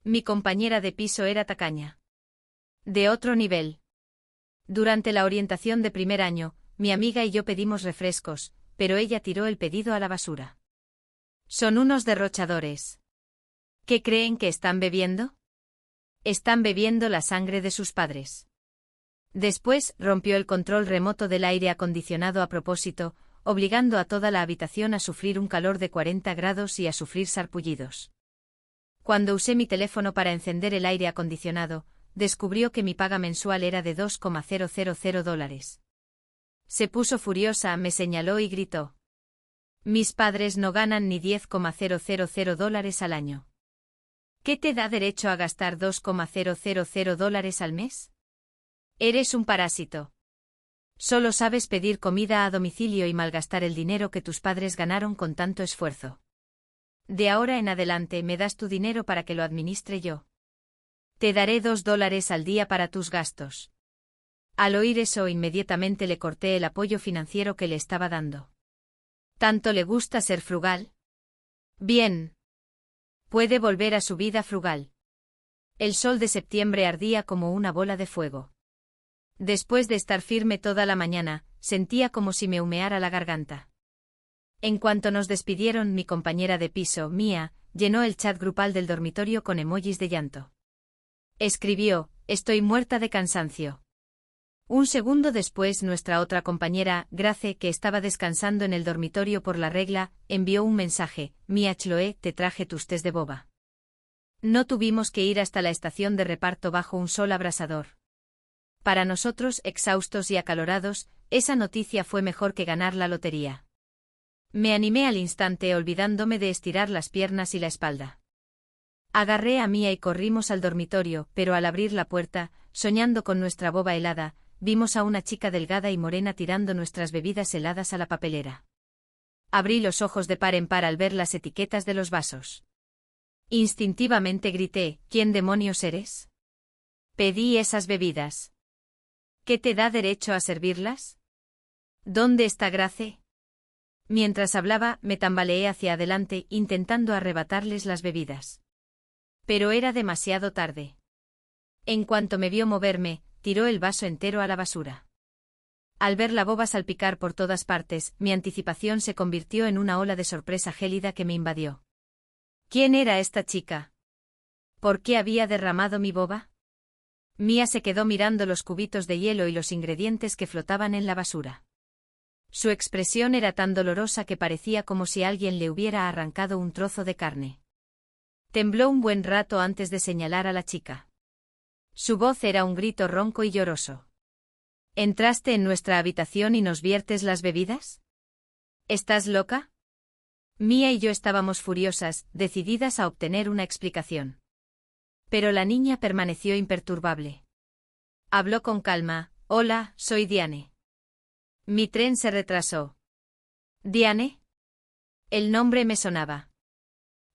Mi compañera de piso era tacaña. De otro nivel. Durante la orientación de primer año, mi amiga y yo pedimos refrescos, pero ella tiró el pedido a la basura. Son unos derrochadores. ¿Qué creen que están bebiendo? Están bebiendo la sangre de sus padres. Después, rompió el control remoto del aire acondicionado a propósito, obligando a toda la habitación a sufrir un calor de 40 grados y a sufrir sarpullidos. Cuando usé mi teléfono para encender el aire acondicionado, descubrió que mi paga mensual era de $2,000. Se puso furiosa, me señaló y gritó. Mis padres no ganan ni $10,000 al año. ¿Qué te da derecho a gastar $2,000 al mes? Eres un parásito. Solo sabes pedir comida a domicilio y malgastar el dinero que tus padres ganaron con tanto esfuerzo. De ahora en adelante me das tu dinero para que lo administre yo. Te daré $2 al día para tus gastos. Al oír eso, inmediatamente le corté el apoyo financiero que le estaba dando. ¿Tanto le gusta ser frugal? Bien. Puede volver a su vida frugal. El sol de septiembre ardía como una bola de fuego. Después de estar firme toda la mañana, sentía como si me humeara la garganta. En cuanto nos despidieron, mi compañera de piso, Mia, llenó el chat grupal del dormitorio con emojis de llanto. Escribió, estoy muerta de cansancio. Un segundo después, nuestra otra compañera, Grace, que estaba descansando en el dormitorio por la regla, envió un mensaje, Mia Chloe, te traje tus tés de boba. No tuvimos que ir hasta la estación de reparto bajo un sol abrasador. Para nosotros, exhaustos y acalorados, esa noticia fue mejor que ganar la lotería. Me animé al instante, olvidándome de estirar las piernas y la espalda. Agarré a Mia y corrimos al dormitorio, pero al abrir la puerta, soñando con nuestra boba helada, vimos a una chica delgada y morena tirando nuestras bebidas heladas a la papelera. Abrí los ojos de par en par al ver las etiquetas de los vasos. Instintivamente grité, ¿quién demonios eres? Pedí esas bebidas. ¿Qué te da derecho a servirlas? ¿Dónde está Grace? Mientras hablaba, me tambaleé hacia adelante, intentando arrebatarles las bebidas. Pero era demasiado tarde. En cuanto me vio moverme, tiró el vaso entero a la basura. Al ver la boba salpicar por todas partes, mi anticipación se convirtió en una ola de sorpresa gélida que me invadió. ¿Quién era esta chica? ¿Por qué había derramado mi boba? Mia se quedó mirando los cubitos de hielo y los ingredientes que flotaban en la basura. Su expresión era tan dolorosa que parecía como si alguien le hubiera arrancado un trozo de carne. Tembló un buen rato antes de señalar a la chica. Su voz era un grito ronco y lloroso. ¿Entraste en nuestra habitación y nos viertes las bebidas? ¿Estás loca? Mia y yo estábamos furiosas, decididas a obtener una explicación. Pero la niña permaneció imperturbable. Habló con calma, hola, soy Diane. Mi tren se retrasó. ¿Diane? El nombre me sonaba.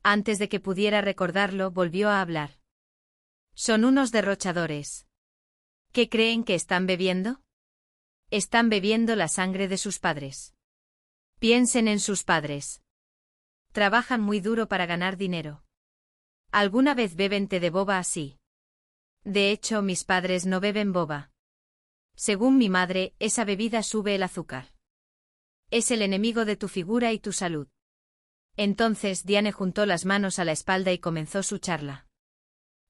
Antes de que pudiera recordarlo, volvió a hablar. Son unos derrochadores. ¿Qué creen que están bebiendo? Están bebiendo la sangre de sus padres. Piensen en sus padres. Trabajan muy duro para ganar dinero. ¿Alguna vez beben té de boba así? De hecho, mis padres no beben boba. Según mi madre, esa bebida sube el azúcar. Es el enemigo de tu figura y tu salud. Entonces Diane juntó las manos a la espalda y comenzó su charla.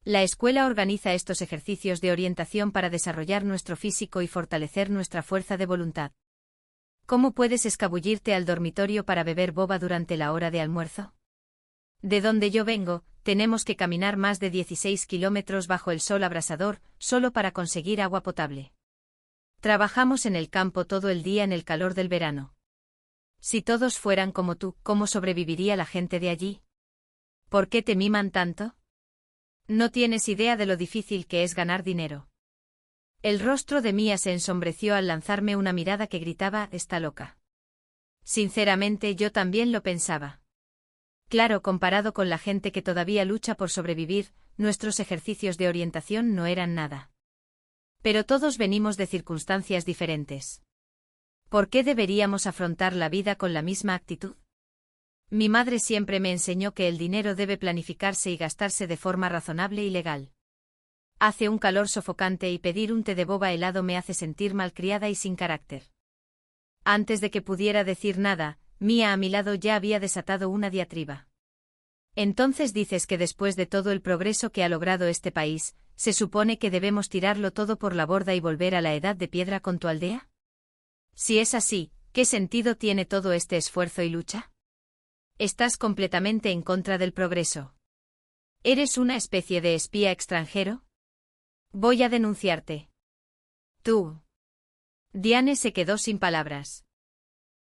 La escuela organiza estos ejercicios de orientación para desarrollar nuestro físico y fortalecer nuestra fuerza de voluntad. ¿Cómo puedes escabullirte al dormitorio para beber boba durante la hora de almuerzo? De donde yo vengo, tenemos que caminar más de 16 kilómetros bajo el sol abrasador, solo para conseguir agua potable. Trabajamos en el campo todo el día en el calor del verano. Si todos fueran como tú, ¿cómo sobreviviría la gente de allí? ¿Por qué te miman tanto? No tienes idea de lo difícil que es ganar dinero. El rostro de Mia se ensombreció al lanzarme una mirada que gritaba, está loca. Sinceramente, yo también lo pensaba. Claro, comparado con la gente que todavía lucha por sobrevivir, nuestros ejercicios de orientación no eran nada. Pero todos venimos de circunstancias diferentes. ¿Por qué deberíamos afrontar la vida con la misma actitud? Mi madre siempre me enseñó que el dinero debe planificarse y gastarse de forma razonable y legal. Hace un calor sofocante y pedir un té de boba helado me hace sentir malcriada y sin carácter. Antes de que pudiera decir nada, Mia a mi lado ya había desatado una diatriba. Entonces dices que después de todo el progreso que ha logrado este país, ¿se supone que debemos tirarlo todo por la borda y volver a la edad de piedra con tu aldea? Si es así, ¿qué sentido tiene todo este esfuerzo y lucha? Estás completamente en contra del progreso. ¿Eres una especie de espía extranjero? Voy a denunciarte. Tú. Diane se quedó sin palabras.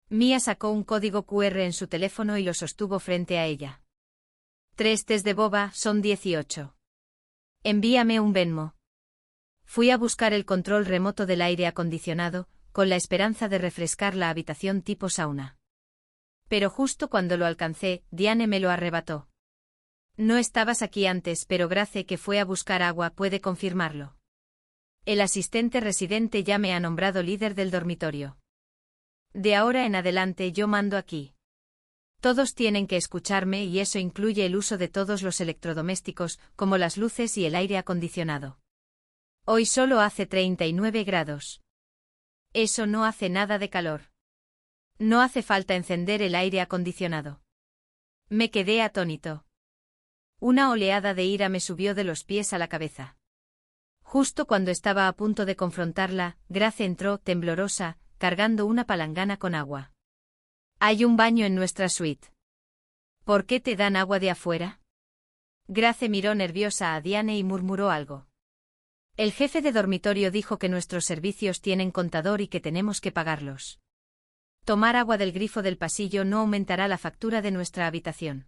Mia sacó un código QR en su teléfono y lo sostuvo frente a ella. 3 tés de boba son 18. Envíame un Venmo. Fui a buscar el control remoto del aire acondicionado, con la esperanza de refrescar la habitación tipo sauna. Pero justo cuando lo alcancé, Diane me lo arrebató. No estabas aquí antes, pero Grace, que fue a buscar agua, puede confirmarlo. El asistente residente ya me ha nombrado líder del dormitorio. De ahora en adelante yo mando aquí. Todos tienen que escucharme y eso incluye el uso de todos los electrodomésticos, como las luces y el aire acondicionado. Hoy solo hace 39 grados. Eso no hace nada de calor. No hace falta encender el aire acondicionado. Me quedé atónito. Una oleada de ira me subió de los pies a la cabeza. Justo cuando estaba a punto de confrontarla, Grace entró, temblorosa, cargando una palangana con agua. Hay un baño en nuestra suite. ¿Por qué te dan agua de afuera? Grace miró nerviosa a Diane y murmuró algo. El jefe de dormitorio dijo que nuestros servicios tienen contador y que tenemos que pagarlos. Tomar agua del grifo del pasillo no aumentará la factura de nuestra habitación.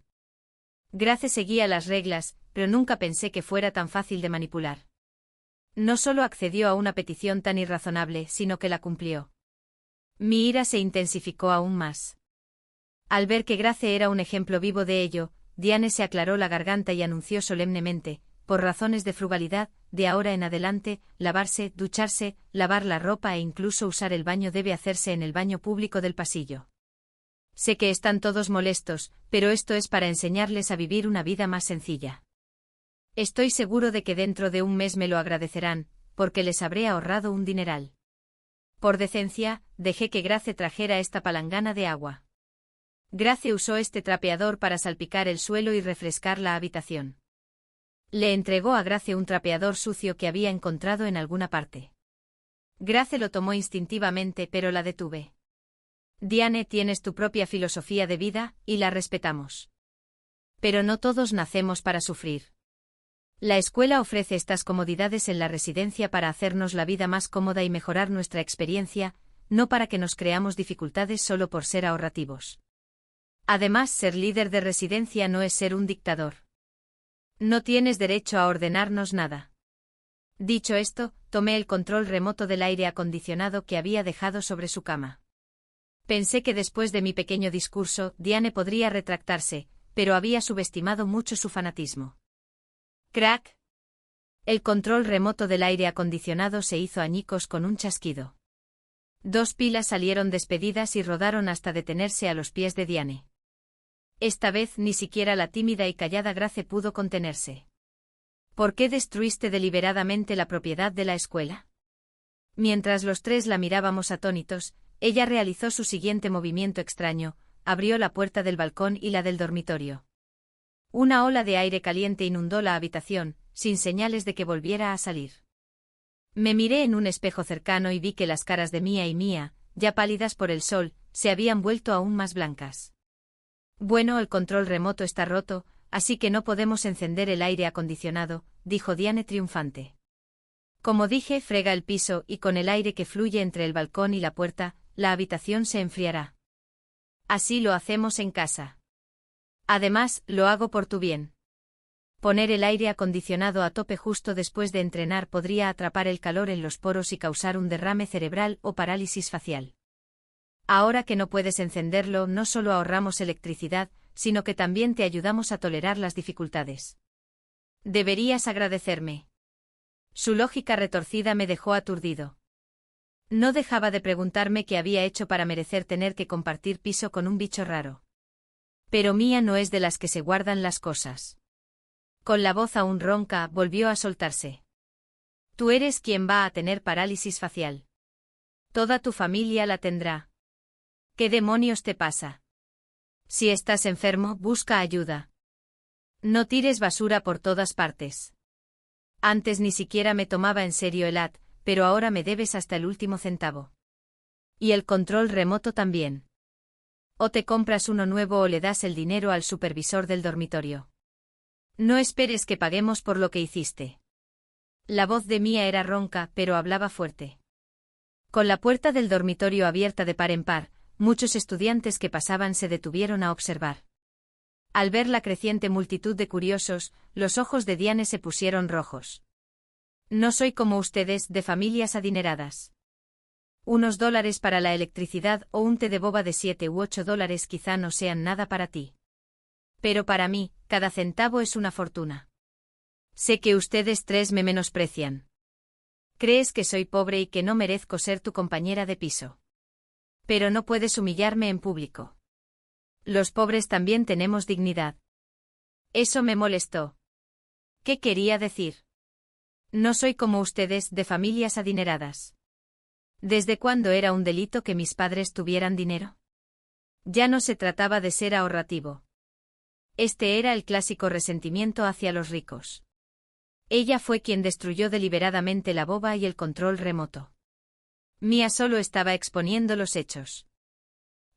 Grace seguía las reglas, pero nunca pensé que fuera tan fácil de manipular. No solo accedió a una petición tan irrazonable, sino que la cumplió. Mi ira se intensificó aún más. Al ver que Grace era un ejemplo vivo de ello, Diane se aclaró la garganta y anunció solemnemente, por razones de frugalidad, de ahora en adelante, lavarse, ducharse, lavar la ropa e incluso usar el baño debe hacerse en el baño público del pasillo. Sé que están todos molestos, pero esto es para enseñarles a vivir una vida más sencilla. Estoy seguro de que dentro de un mes me lo agradecerán, porque les habré ahorrado un dineral. Por decencia, dejé que Grace trajera esta palangana de agua. Grace usó este trapeador para salpicar el suelo y refrescar la habitación. Le entregó a Grace un trapeador sucio que había encontrado en alguna parte. Grace lo tomó instintivamente, pero la detuve. Diane, tienes tu propia filosofía de vida, y la respetamos. Pero no todos nacemos para sufrir. La escuela ofrece estas comodidades en la residencia para hacernos la vida más cómoda y mejorar nuestra experiencia, no para que nos creamos dificultades solo por ser ahorrativos. Además, ser líder de residencia no es ser un dictador. No tienes derecho a ordenarnos nada. Dicho esto, tomé el control remoto del aire acondicionado que había dejado sobre su cama. Pensé que después de mi pequeño discurso, Diane podría retractarse, pero había subestimado mucho su fanatismo. ¡Crack! El control remoto del aire acondicionado se hizo añicos con un chasquido. 2 pilas salieron despedidas y rodaron hasta detenerse a los pies de Diane. Esta vez ni siquiera la tímida y callada Grace pudo contenerse. ¿Por qué destruiste deliberadamente la propiedad de la escuela? Mientras los tres la mirábamos atónitos, ella realizó su siguiente movimiento extraño, abrió la puerta del balcón y la del dormitorio. Una ola de aire caliente inundó la habitación, sin señales de que volviera a salir. Me miré en un espejo cercano y vi que las caras de Mia y Mia, ya pálidas por el sol, se habían vuelto aún más blancas. Bueno, el control remoto está roto, así que no podemos encender el aire acondicionado, dijo Diane triunfante. Como dije, frega el piso y con el aire que fluye entre el balcón y la puerta, la habitación se enfriará. Así lo hacemos en casa. Además, lo hago por tu bien. Poner el aire acondicionado a tope justo después de entrenar podría atrapar el calor en los poros y causar un derrame cerebral o parálisis facial. Ahora que no puedes encenderlo, no solo ahorramos electricidad, sino que también te ayudamos a tolerar las dificultades. Deberías agradecerme. Su lógica retorcida me dejó aturdido. No dejaba de preguntarme qué había hecho para merecer tener que compartir piso con un bicho raro. Pero Mía no es de las que se guardan las cosas. Con la voz aún ronca, volvió a soltarse. Tú eres quien va a tener parálisis facial. Toda tu familia la tendrá. ¿Qué demonios te pasa? Si estás enfermo, busca ayuda. No tires basura por todas partes. Antes ni siquiera me tomaba en serio el ad, pero ahora me debes hasta el último centavo. Y el control remoto también. O te compras uno nuevo o le das el dinero al supervisor del dormitorio. No esperes que paguemos por lo que hiciste. La voz de Mía era ronca, pero hablaba fuerte. Con la puerta del dormitorio abierta de par en par, muchos estudiantes que pasaban se detuvieron a observar. Al ver la creciente multitud de curiosos, los ojos de Diane se pusieron rojos. No soy como ustedes, de familias adineradas. Unos dólares para la electricidad o un té de boba de $7 u $8 quizá no sean nada para ti. Pero para mí, cada centavo es una fortuna. Sé que ustedes tres me menosprecian. Crees que soy pobre y que no merezco ser tu compañera de piso. Pero no puedes humillarme en público. Los pobres también tenemos dignidad. Eso me molestó. ¿Qué quería decir? No soy como ustedes, de familias adineradas. ¿Desde cuándo era un delito que mis padres tuvieran dinero? Ya no se trataba de ser ahorrativo. Este era el clásico resentimiento hacia los ricos. Ella fue quien destruyó deliberadamente la boba y el control remoto. Mía solo estaba exponiendo los hechos.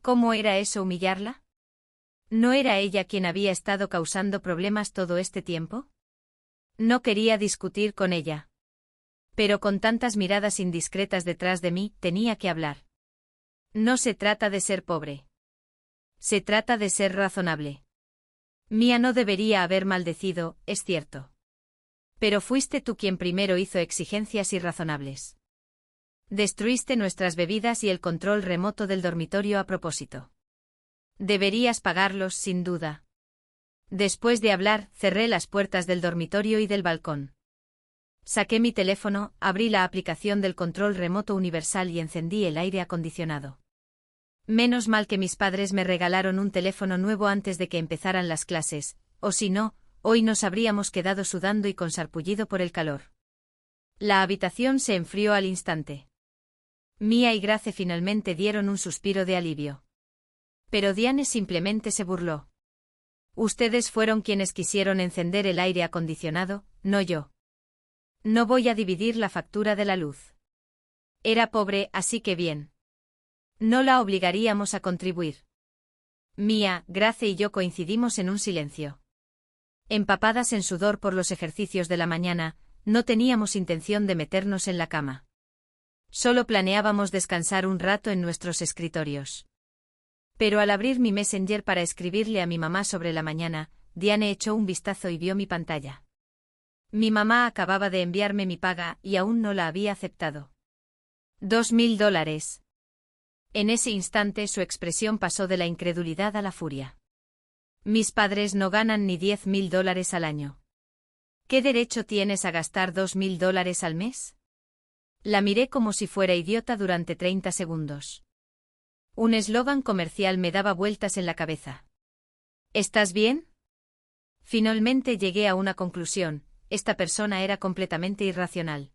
¿Cómo era eso humillarla? ¿No era ella quien había estado causando problemas todo este tiempo? No quería discutir con ella. Pero con tantas miradas indiscretas detrás de mí, tenía que hablar. No se trata de ser pobre. Se trata de ser razonable. Mía no debería haber maldecido, es cierto. Pero fuiste tú quien primero hizo exigencias irrazonables. Destruiste nuestras bebidas y el control remoto del dormitorio a propósito. Deberías pagarlos, sin duda. Después de hablar, cerré las puertas del dormitorio y del balcón. Saqué mi teléfono, abrí la aplicación del control remoto universal y encendí el aire acondicionado. Menos mal que mis padres me regalaron un teléfono nuevo antes de que empezaran las clases, o si no, hoy nos habríamos quedado sudando y con sarpullido por el calor. La habitación se enfrió al instante. Mía y Grace finalmente dieron un suspiro de alivio. Pero Diane simplemente se burló. Ustedes fueron quienes quisieron encender el aire acondicionado, no yo. No voy a dividir la factura de la luz. Era pobre, así que bien. No la obligaríamos a contribuir. Mía, Grace y yo coincidimos en un silencio. Empapadas en sudor por los ejercicios de la mañana, no teníamos intención de meternos en la cama. Solo planeábamos descansar un rato en nuestros escritorios. Pero al abrir mi Messenger para escribirle a mi mamá sobre la mañana, Diane echó un vistazo y vio mi pantalla. Mi mamá acababa de enviarme mi paga y aún no la había aceptado. $2.000. En ese instante su expresión pasó de la incredulidad a la furia. Mis padres no ganan ni $10.000 al año. ¿Qué derecho tienes a gastar $2.000 al mes? La miré como si fuera idiota durante 30 segundos. Un eslogan comercial me daba vueltas en la cabeza. ¿Estás bien? Finalmente llegué a una conclusión, esta persona era completamente irracional.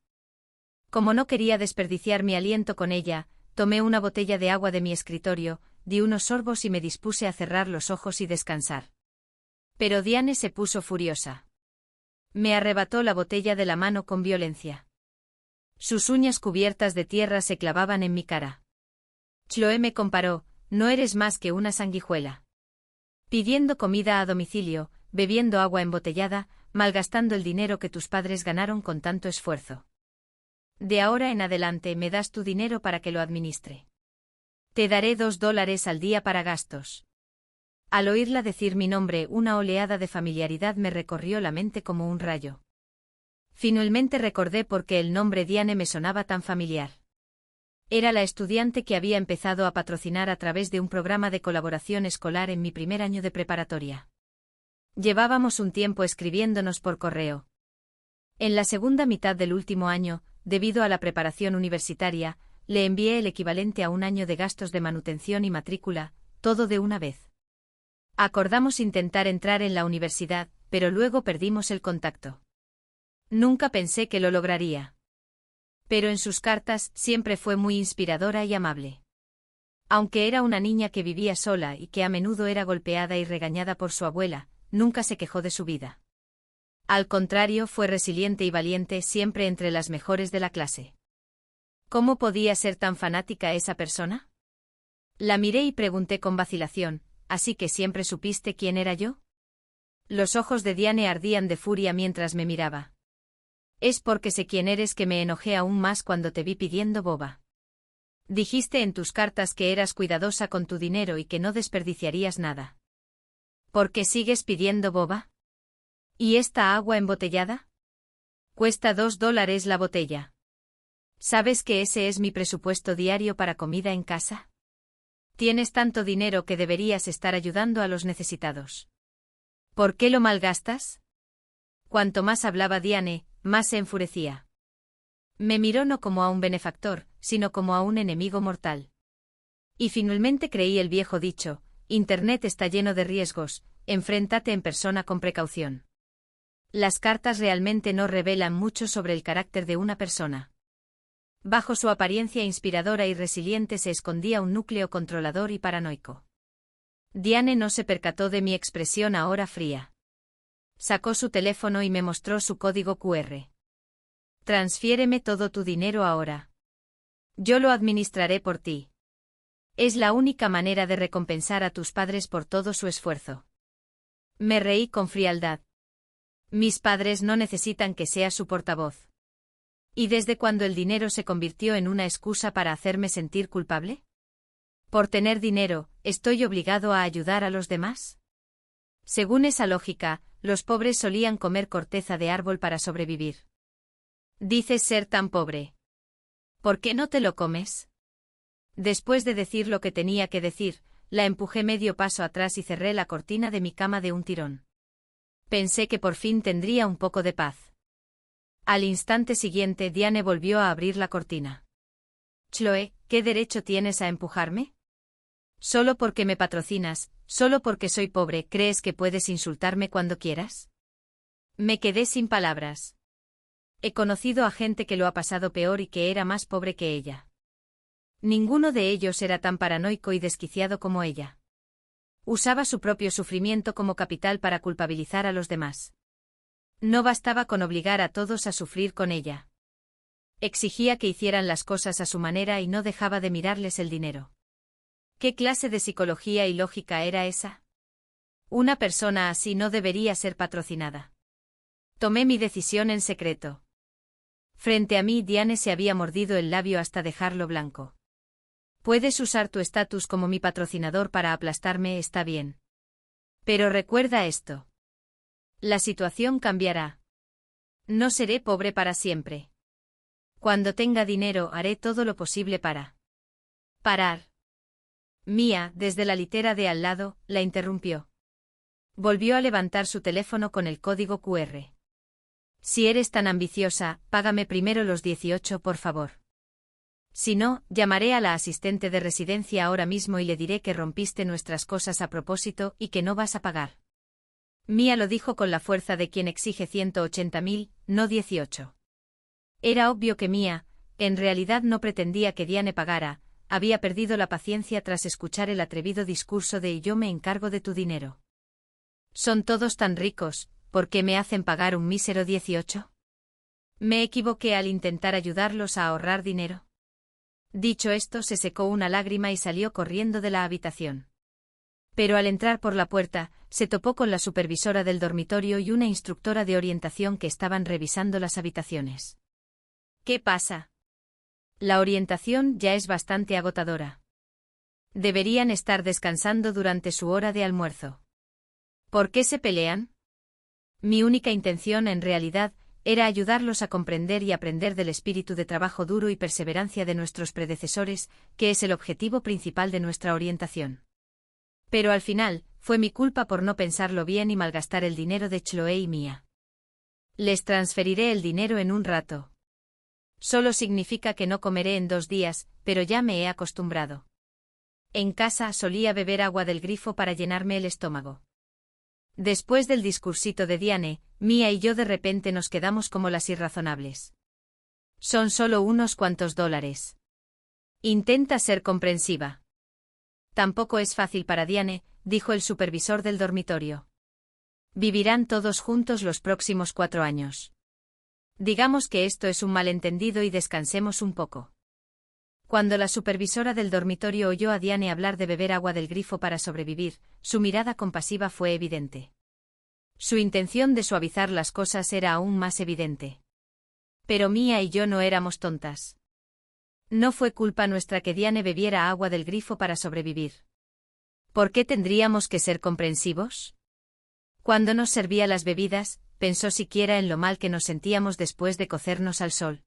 Como no quería desperdiciar mi aliento con ella, tomé una botella de agua de mi escritorio, di unos sorbos y me dispuse a cerrar los ojos y descansar. Pero Diane se puso furiosa. Me arrebató la botella de la mano con violencia. Sus uñas cubiertas de tierra se clavaban en mi cara. Chloe me comparó, no eres más que una sanguijuela. Pidiendo comida a domicilio, bebiendo agua embotellada, malgastando el dinero que tus padres ganaron con tanto esfuerzo. De ahora en adelante me das tu dinero para que lo administre. Te daré $2 al día para gastos. Al oírla decir mi nombre, una oleada de familiaridad me recorrió la mente como un rayo. Finalmente recordé por qué el nombre Diane me sonaba tan familiar. Era la estudiante que había empezado a patrocinar a través de un programa de colaboración escolar en mi primer año de preparatoria. Llevábamos un tiempo escribiéndonos por correo. En la segunda mitad del último año, debido a la preparación universitaria, le envié el equivalente a un año de gastos de manutención y matrícula, todo de una vez. Acordamos intentar entrar en la universidad, pero luego perdimos el contacto. Nunca pensé que lo lograría. Pero en sus cartas siempre fue muy inspiradora y amable. Aunque era una niña que vivía sola y que a menudo era golpeada y regañada por su abuela, nunca se quejó de su vida. Al contrario, fue resiliente y valiente, siempre entre las mejores de la clase. ¿Cómo podía ser tan fanática esa persona? La miré y pregunté con vacilación, ¿así que siempre supiste quién era yo? Los ojos de Diane ardían de furia mientras me miraba. Es porque sé quién eres que me enojé aún más cuando te vi pidiendo boba. Dijiste en tus cartas que eras cuidadosa con tu dinero y que no desperdiciarías nada. ¿Por qué sigues pidiendo boba? ¿Y esta agua embotellada? Cuesta $2 la botella. ¿Sabes que ese es mi presupuesto diario para comida en casa? Tienes tanto dinero que deberías estar ayudando a los necesitados. ¿Por qué lo malgastas? Cuanto más hablaba Diane, más se enfurecía. Me miró no como a un benefactor, sino como a un enemigo mortal. Y finalmente creí el viejo dicho, Internet está lleno de riesgos, enfréntate en persona con precaución. Las cartas realmente no revelan mucho sobre el carácter de una persona. Bajo su apariencia inspiradora y resiliente se escondía un núcleo controlador y paranoico. Diane no se percató de mi expresión ahora fría. Sacó su teléfono y me mostró su código QR. Transfiéreme todo tu dinero ahora. Yo lo administraré por ti. Es la única manera de recompensar a tus padres por todo su esfuerzo. Me reí con frialdad. Mis padres no necesitan que sea su portavoz. ¿Y desde cuándo el dinero se convirtió en una excusa para hacerme sentir culpable? ¿Por tener dinero, estoy obligado a ayudar a los demás? Según esa lógica, los pobres solían comer corteza de árbol para sobrevivir. Dices ser tan pobre. ¿Por qué no te lo comes? Después de decir lo que tenía que decir, la empujé medio paso atrás y cerré la cortina de mi cama de un tirón. Pensé que por fin tendría un poco de paz. Al instante siguiente Diane volvió a abrir la cortina. Chloe, ¿qué derecho tienes a empujarme? Solo porque me patrocinas, solo porque soy pobre, ¿crees que puedes insultarme cuando quieras? Me quedé sin palabras. He conocido a gente que lo ha pasado peor y que era más pobre que ella. Ninguno de ellos era tan paranoico y desquiciado como ella. Usaba su propio sufrimiento como capital para culpabilizar a los demás. No bastaba con obligar a todos a sufrir con ella. Exigía que hicieran las cosas a su manera y no dejaba de mirarles el dinero. ¿Qué clase de psicología y lógica era esa? Una persona así no debería ser patrocinada. Tomé mi decisión en secreto. Frente a mí Diane se había mordido el labio hasta dejarlo blanco. Puedes usar tu estatus como mi patrocinador para aplastarme, está bien. Pero recuerda esto. La situación cambiará. No seré pobre para siempre. Cuando tenga dinero haré todo lo posible para parar. Mía, desde la litera de al lado, la interrumpió. Volvió a levantar su teléfono con el código QR. Si eres tan ambiciosa, págame primero los 18, por favor. Si no, llamaré a la asistente de residencia ahora mismo y le diré que rompiste nuestras cosas a propósito y que no vas a pagar. Mía lo dijo con la fuerza de quien exige 180.000, no 18. Era obvio que Mía, en realidad no pretendía que Diane pagara, había perdido la paciencia tras escuchar el atrevido discurso de yo me encargo de tu dinero. Son todos tan ricos, ¿por qué me hacen pagar un mísero 18? ¿Me equivoqué al intentar ayudarlos a ahorrar dinero? Dicho esto, se secó una lágrima y salió corriendo de la habitación. Pero al entrar por la puerta, se topó con la supervisora del dormitorio y una instructora de orientación que estaban revisando las habitaciones. ¿Qué pasa? La orientación ya es bastante agotadora. Deberían estar descansando durante su hora de almuerzo. ¿Por qué se pelean? Mi única intención, en realidad, era ayudarlos a comprender y aprender del espíritu de trabajo duro y perseverancia de nuestros predecesores, que es el objetivo principal de nuestra orientación. Pero al final, fue mi culpa por no pensarlo bien y malgastar el dinero de Chloe y Mía. Les transferiré el dinero en un rato. Solo significa que no comeré en 2 días, pero ya me he acostumbrado. En casa solía beber agua del grifo para llenarme el estómago. Después del discursito de Diane, Mia y yo de repente nos quedamos como las irrazonables. Son solo unos cuantos $. Intenta ser comprensiva. Tampoco es fácil para Diane, dijo el supervisor del dormitorio. Vivirán todos juntos los próximos 4 años. Digamos que esto es un malentendido y descansemos un poco. Cuando la supervisora del dormitorio oyó a Diane hablar de beber agua del grifo para sobrevivir, su mirada compasiva fue evidente. Su intención de suavizar las cosas era aún más evidente. Pero Mia y yo no éramos tontas. No fue culpa nuestra que Diane bebiera agua del grifo para sobrevivir. ¿Por qué tendríamos que ser comprensivos? Cuando nos servía las bebidas, pensó siquiera en lo mal que nos sentíamos después de cocernos al sol.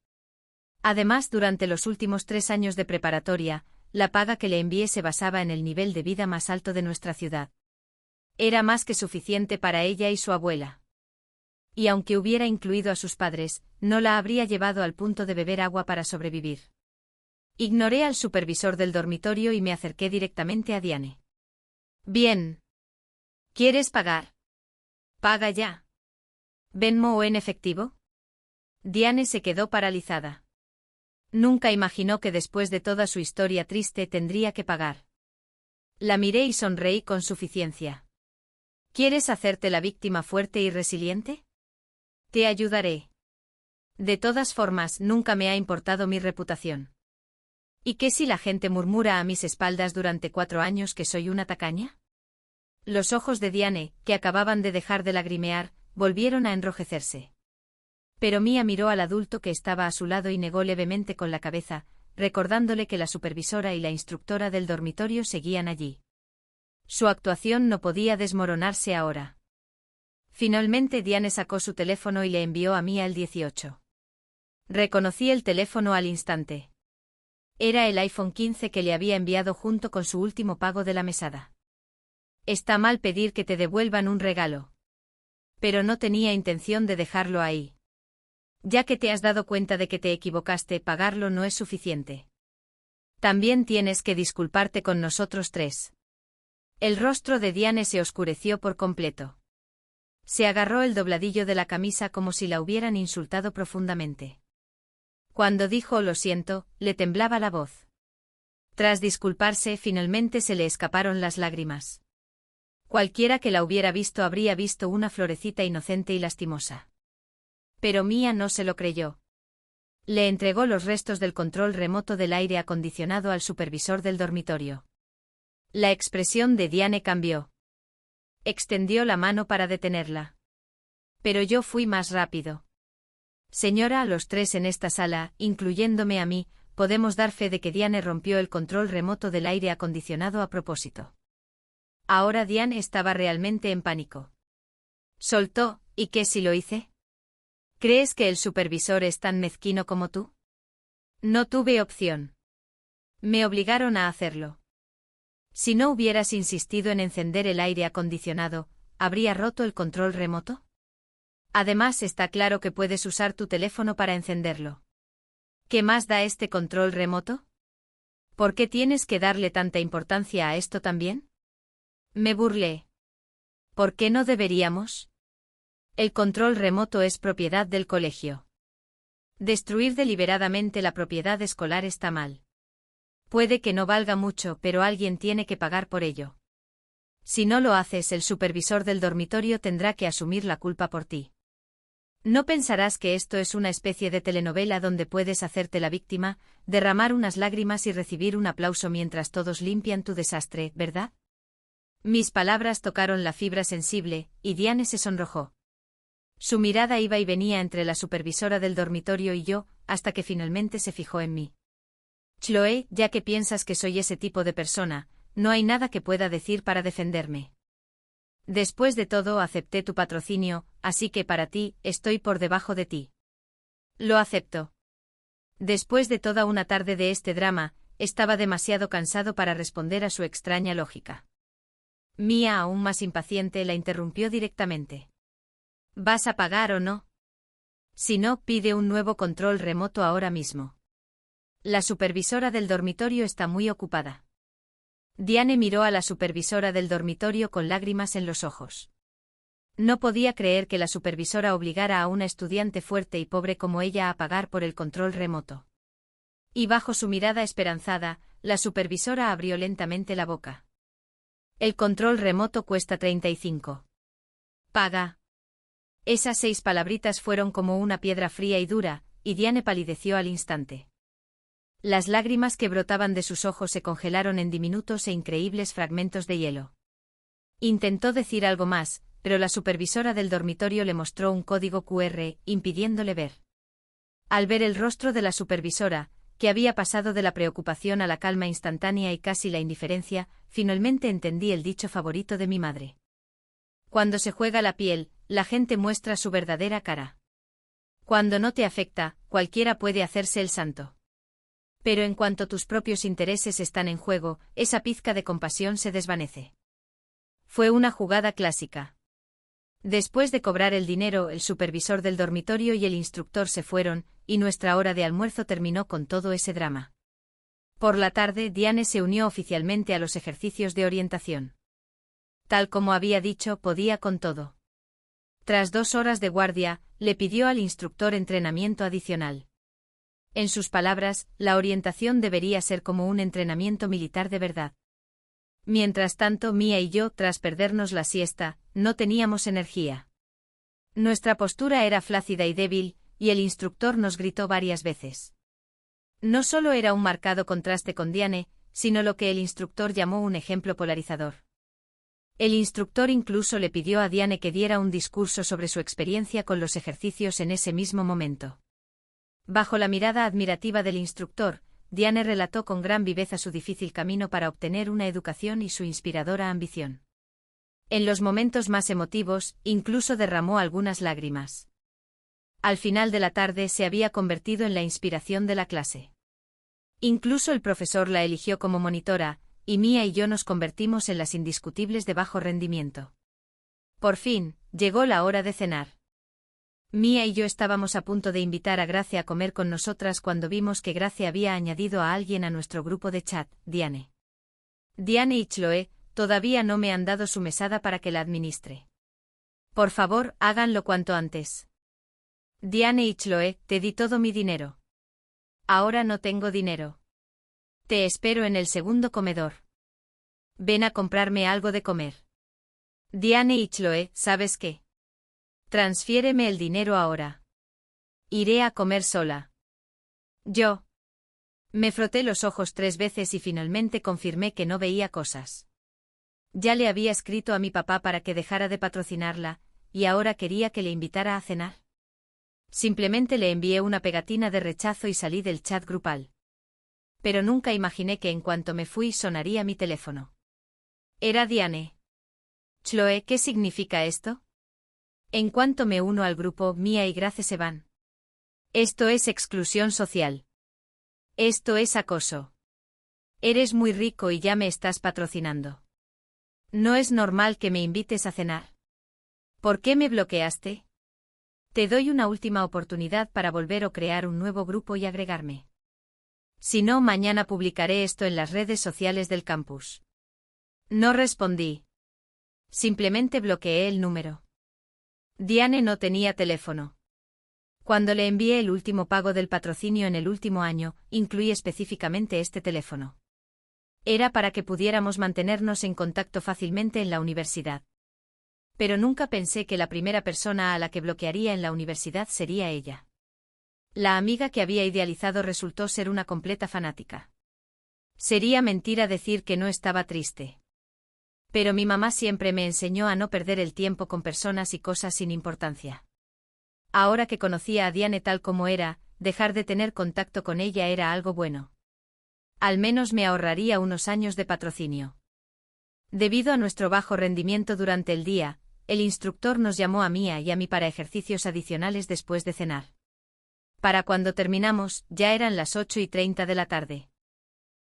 Además, durante los últimos 3 años de preparatoria, la paga que le envié se basaba en el nivel de vida más alto de nuestra ciudad. Era más que suficiente para ella y su abuela. Y aunque hubiera incluido a sus padres, no la habría llevado al punto de beber agua para sobrevivir. Ignoré al supervisor del dormitorio y me acerqué directamente a Diane. Bien. ¿Quieres pagar? Paga ya. ¿Venmo o en efectivo? Diane se quedó paralizada. Nunca imaginó que después de toda su historia triste tendría que pagar. La miré y sonreí con suficiencia. ¿Quieres hacerte la víctima fuerte y resiliente? Te ayudaré. De todas formas, nunca me ha importado mi reputación. ¿Y qué si la gente murmura a mis espaldas durante 4 años que soy una tacaña? Los ojos de Diane, que acababan de dejar de lagrimear, volvieron a enrojecerse. Pero Mia miró al adulto que estaba a su lado y negó levemente con la cabeza, recordándole que la supervisora y la instructora del dormitorio seguían allí. Su actuación no podía desmoronarse ahora. Finalmente Diane sacó su teléfono y le envió a Mia el 18. Reconocí el teléfono al instante. Era el iPhone 15 que le había enviado junto con su último pago de la mesada. Está mal pedir que te devuelvan un regalo. Pero no tenía intención de dejarlo ahí. Ya que te has dado cuenta de que te equivocaste, pagarlo no es suficiente. También tienes que disculparte con nosotros 3. El rostro de Diane se oscureció por completo. Se agarró el dobladillo de la camisa como si la hubieran insultado profundamente. Cuando dijo lo siento, le temblaba la voz. Tras disculparse, finalmente se le escaparon las lágrimas. Cualquiera que la hubiera visto habría visto una florecita inocente y lastimosa. Pero Mia no se lo creyó. Le entregó los restos del control remoto del aire acondicionado al supervisor del dormitorio. La expresión de Diane cambió. Extendió la mano para detenerla. Pero yo fui más rápido. Señora, a los 3 en esta sala, incluyéndome a mí, podemos dar fe de que Diane rompió el control remoto del aire acondicionado a propósito. Ahora Diane estaba realmente en pánico. Soltó, ¿y qué si lo hice? ¿Crees que el supervisor es tan mezquino como tú? No tuve opción. Me obligaron a hacerlo. Si no hubieras insistido en encender el aire acondicionado, ¿habría roto el control remoto? Además, está claro que puedes usar tu teléfono para encenderlo. ¿Qué más da este control remoto? ¿Por qué tienes que darle tanta importancia a esto también? Me burlé. ¿Por qué no deberíamos? El control remoto es propiedad del colegio. Destruir deliberadamente la propiedad escolar está mal. Puede que no valga mucho, pero alguien tiene que pagar por ello. Si no lo haces, el supervisor del dormitorio tendrá que asumir la culpa por ti. No pensarás que esto es una especie de telenovela donde puedes hacerte la víctima, derramar unas lágrimas y recibir un aplauso mientras todos limpian tu desastre, ¿verdad? Mis palabras tocaron la fibra sensible, y Diane se sonrojó. Su mirada iba y venía entre la supervisora del dormitorio y yo, hasta que finalmente se fijó en mí. Chloe, ya que piensas que soy ese tipo de persona, no hay nada que pueda decir para defenderme. Después de todo, acepté tu patrocinio, así que para ti, estoy por debajo de ti. Lo acepto. Después de toda una tarde de este drama, estaba demasiado cansado para responder a su extraña lógica. Mia, aún más impaciente, la interrumpió directamente. ¿Vas a pagar o no? Si no, pide un nuevo control remoto ahora mismo. La supervisora del dormitorio está muy ocupada. Diane miró a la supervisora del dormitorio con lágrimas en los ojos. No podía creer que la supervisora obligara a una estudiante fuerte y pobre como ella a pagar por el control remoto. Y bajo su mirada esperanzada, la supervisora abrió lentamente la boca. El control remoto cuesta 35. Paga. Esas 6 palabritas fueron como una piedra fría y dura, y Diane palideció al instante. Las lágrimas que brotaban de sus ojos se congelaron en diminutos e increíbles fragmentos de hielo. Intentó decir algo más, pero la supervisora del dormitorio le mostró un código QR, impidiéndole ver. Al ver el rostro de la supervisora, que había pasado de la preocupación a la calma instantánea y casi la indiferencia, finalmente entendí el dicho favorito de mi madre. Cuando se juega la piel, la gente muestra su verdadera cara. Cuando no te afecta, cualquiera puede hacerse el santo. Pero en cuanto tus propios intereses están en juego, esa pizca de compasión se desvanece. Fue una jugada clásica. Después de cobrar el dinero, el supervisor del dormitorio y el instructor se fueron, y nuestra hora de almuerzo terminó con todo ese drama. Por la tarde, Diane se unió oficialmente a los ejercicios de orientación. Tal como había dicho, podía con todo. Tras 2 horas de guardia, le pidió al instructor entrenamiento adicional. En sus palabras, la orientación debería ser como un entrenamiento militar de verdad. Mientras tanto, Mia y yo, tras perdernos la siesta, no teníamos energía. Nuestra postura era flácida y débil, y el instructor nos gritó varias veces. No solo era un marcado contraste con Diane, sino lo que el instructor llamó un ejemplo polarizador. El instructor incluso le pidió a Diane que diera un discurso sobre su experiencia con los ejercicios en ese mismo momento. Bajo la mirada admirativa del instructor, Diane relató con gran viveza su difícil camino para obtener una educación y su inspiradora ambición. En los momentos más emotivos, incluso derramó algunas lágrimas. Al final de la tarde se había convertido en la inspiración de la clase. Incluso el profesor la eligió como monitora, y Mia y yo nos convertimos en las indiscutibles de bajo rendimiento. Por fin, llegó la hora de cenar. Mia y yo estábamos a punto de invitar a Grace a comer con nosotras cuando vimos que Grace había añadido a alguien a nuestro grupo de chat, Diane. Diane y Chloe, todavía no me han dado su mesada para que la administre. Por favor, háganlo cuanto antes. Diane y Chloe, te di todo mi dinero. Ahora no tengo dinero. Te espero en el segundo comedor. Ven a comprarme algo de comer. Diane y Chloe, ¿sabes qué? Transfiéreme el dinero ahora. Iré a comer sola. Yo. Me froté los ojos 3 veces y finalmente confirmé que no veía cosas. Ya le había escrito a mi papá para que dejara de patrocinarla, y ahora quería que le invitara a cenar. Simplemente le envié una pegatina de rechazo y salí del chat grupal. Pero nunca imaginé que en cuanto me fui sonaría mi teléfono. Era Diane. Chloe, ¿qué significa esto? En cuanto me uno al grupo, Mia y Grace se van. Esto es exclusión social. Esto es acoso. Eres muy rico y ya me estás patrocinando. No es normal que me invites a cenar. ¿Por qué me bloqueaste? Te doy una última oportunidad para volver o crear un nuevo grupo y agregarme. Si no, mañana publicaré esto en las redes sociales del campus. No respondí. Simplemente bloqueé el número. Diane no tenía teléfono. Cuando le envié el último pago del patrocinio en el último año, incluí específicamente este teléfono. Era para que pudiéramos mantenernos en contacto fácilmente en la universidad. Pero nunca pensé que la primera persona a la que bloquearía en la universidad sería ella. La amiga que había idealizado resultó ser una completa fanática. Sería mentira decir que no estaba triste. Pero mi mamá siempre me enseñó a no perder el tiempo con personas y cosas sin importancia. Ahora que conocía a Diane tal como era, dejar de tener contacto con ella era algo bueno. Al menos me ahorraría unos años de patrocinio. Debido a nuestro bajo rendimiento durante el día, el instructor nos llamó a Mia y a mí para ejercicios adicionales después de cenar. Para cuando terminamos, ya eran las 8:30 de la tarde.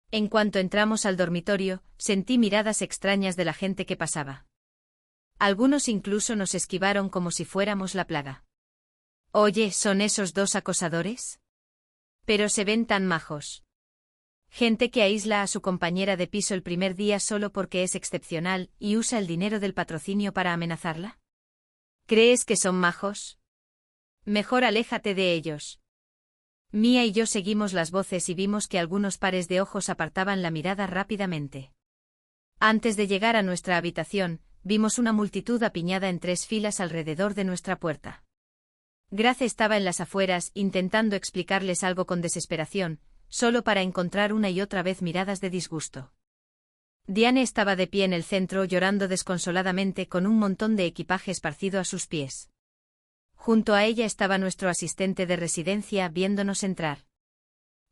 En cuanto entramos al dormitorio, sentí miradas extrañas de la gente que pasaba. Algunos incluso nos esquivaron como si fuéramos la plaga. Oye, ¿son esos 2 acosadores? Pero se ven tan majos. Gente que aísla a su compañera de piso el primer día solo porque es excepcional y usa el dinero del patrocinio para amenazarla. ¿Crees que son majos? Mejor aléjate de ellos. Mía y yo seguimos las voces y vimos que algunos pares de ojos apartaban la mirada rápidamente. Antes de llegar a nuestra habitación, vimos una multitud apiñada en 3 filas alrededor de nuestra puerta. Grace estaba en las afueras intentando explicarles algo con desesperación, solo para encontrar una y otra vez miradas de disgusto. Diane estaba de pie en el centro llorando desconsoladamente con un montón de equipaje esparcido a sus pies. Junto a ella estaba nuestro asistente de residencia viéndonos entrar.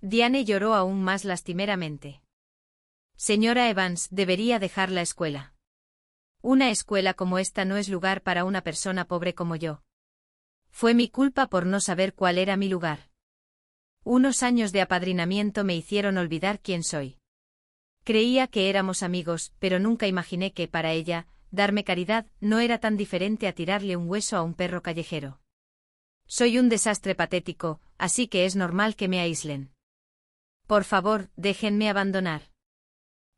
Diane lloró aún más lastimeramente. Señora Evans, debería dejar la escuela. Una escuela como esta no es lugar para una persona pobre como yo. Fue mi culpa por no saber cuál era mi lugar. Unos años de apadrinamiento me hicieron olvidar quién soy. Creía que éramos amigos, pero nunca imaginé que, para ella, darme caridad no era tan diferente a tirarle un hueso a un perro callejero. Soy un desastre patético, así que es normal que me aíslen. Por favor, déjenme abandonar.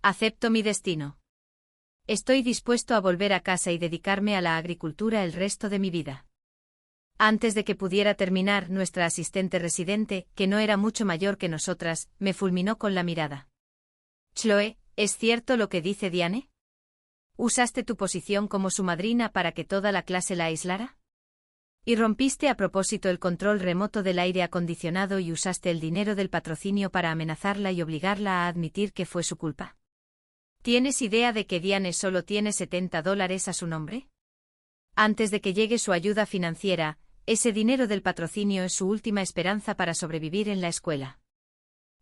Acepto mi destino. Estoy dispuesto a volver a casa y dedicarme a la agricultura el resto de mi vida. Antes de que pudiera terminar, nuestra asistente residente, que no era mucho mayor que nosotras, me fulminó con la mirada. Chloe, ¿es cierto lo que dice Diane? ¿Usaste tu posición como su madrina para que toda la clase la aislara? ¿Y rompiste a propósito el control remoto del aire acondicionado y usaste el dinero del patrocinio para amenazarla y obligarla a admitir que fue su culpa? ¿Tienes idea de que Diane solo tiene $70 a su nombre? Antes de que llegue su ayuda financiera, ese dinero del patrocinio es su última esperanza para sobrevivir en la escuela.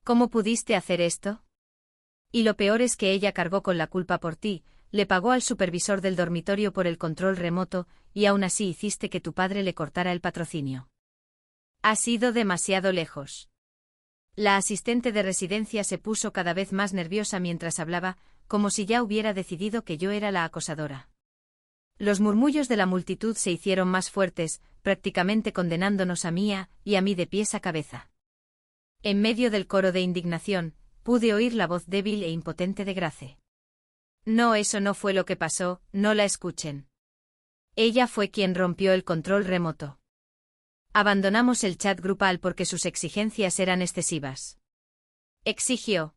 ¿Cómo pudiste hacer esto? Y lo peor es que ella cargó con la culpa por ti, le pagó al supervisor del dormitorio por el control remoto, y aún así hiciste que tu padre le cortara el patrocinio. Has ido demasiado lejos. La asistente de residencia se puso cada vez más nerviosa mientras hablaba, como si ya hubiera decidido que yo era la acosadora. Los murmullos de la multitud se hicieron más fuertes, prácticamente condenándonos a Mía y a mí de pies a cabeza. En medio del coro de indignación, pude oír la voz débil e impotente de Grace. No, eso no fue lo que pasó, no la escuchen. Ella fue quien rompió el control remoto. Abandonamos el chat grupal porque sus exigencias eran excesivas. Exigió.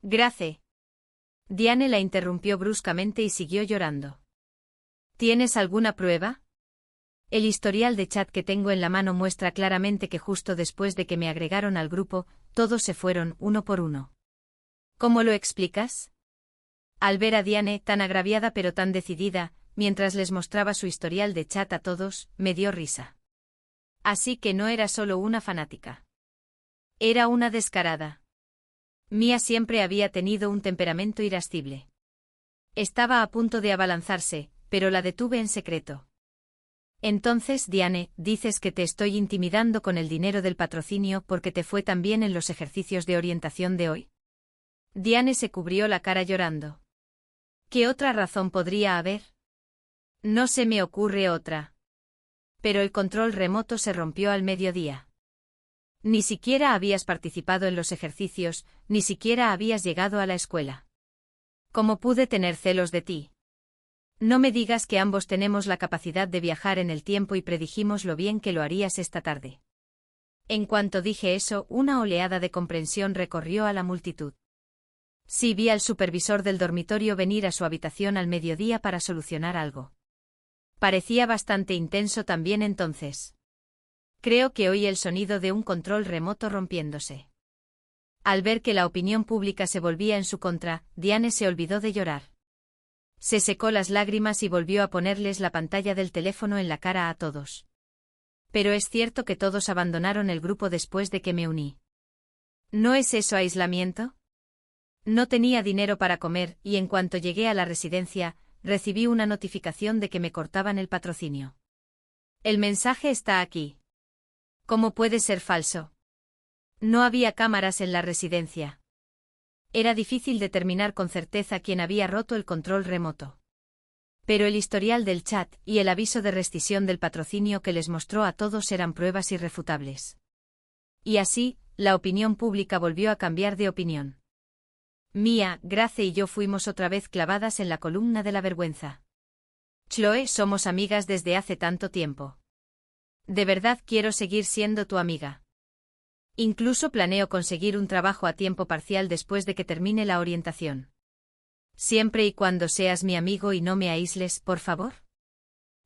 Grace. Diane la interrumpió bruscamente y siguió llorando. ¿Tienes alguna prueba? El historial de chat que tengo en la mano muestra claramente que justo después de que me agregaron al grupo, todos se fueron uno por uno. ¿Cómo lo explicas? Al ver a Diane tan agraviada pero tan decidida, mientras les mostraba su historial de chat a todos, me dio risa. Así que no era solo una fanática. Era una descarada. Mía siempre había tenido un temperamento irascible. Estaba a punto de abalanzarse, pero la detuve en secreto. Entonces, Diane, dices que te estoy intimidando con el dinero del patrocinio porque te fue tan bien en los ejercicios de orientación de hoy. Diane se cubrió la cara llorando. ¿Qué otra razón podría haber? No se me ocurre otra. Pero el control remoto se rompió al mediodía. Ni siquiera habías participado en los ejercicios, ni siquiera habías llegado a la escuela. ¿Cómo pude tener celos de ti? No me digas que ambos tenemos la capacidad de viajar en el tiempo y predijimos lo bien que lo harías esta tarde. En cuanto dije eso, una oleada de comprensión recorrió a la multitud. Sí, vi al supervisor del dormitorio venir a su habitación al mediodía para solucionar algo. Parecía bastante intenso también entonces. Creo que oí el sonido de un control remoto rompiéndose. Al ver que la opinión pública se volvía en su contra, Diane se olvidó de llorar. Se secó las lágrimas y volvió a ponerles la pantalla del teléfono en la cara a todos. Pero es cierto que todos abandonaron el grupo después de que me uní. ¿No es eso aislamiento? No tenía dinero para comer y en cuanto llegué a la residencia, recibí una notificación de que me cortaban el patrocinio. El mensaje está aquí. ¿Cómo puede ser falso? No había cámaras en la residencia. Era difícil determinar con certeza quién había roto el control remoto. Pero el historial del chat y el aviso de rescisión del patrocinio que les mostró a todos eran pruebas irrefutables. Y así, la opinión pública volvió a cambiar de opinión. Mia, Grace y yo fuimos otra vez clavadas en la columna de la vergüenza. Chloe, somos amigas desde hace tanto tiempo. De verdad quiero seguir siendo tu amiga. Incluso planeo conseguir un trabajo a tiempo parcial después de que termine la orientación. Siempre y cuando seas mi amigo y no me aísles, por favor.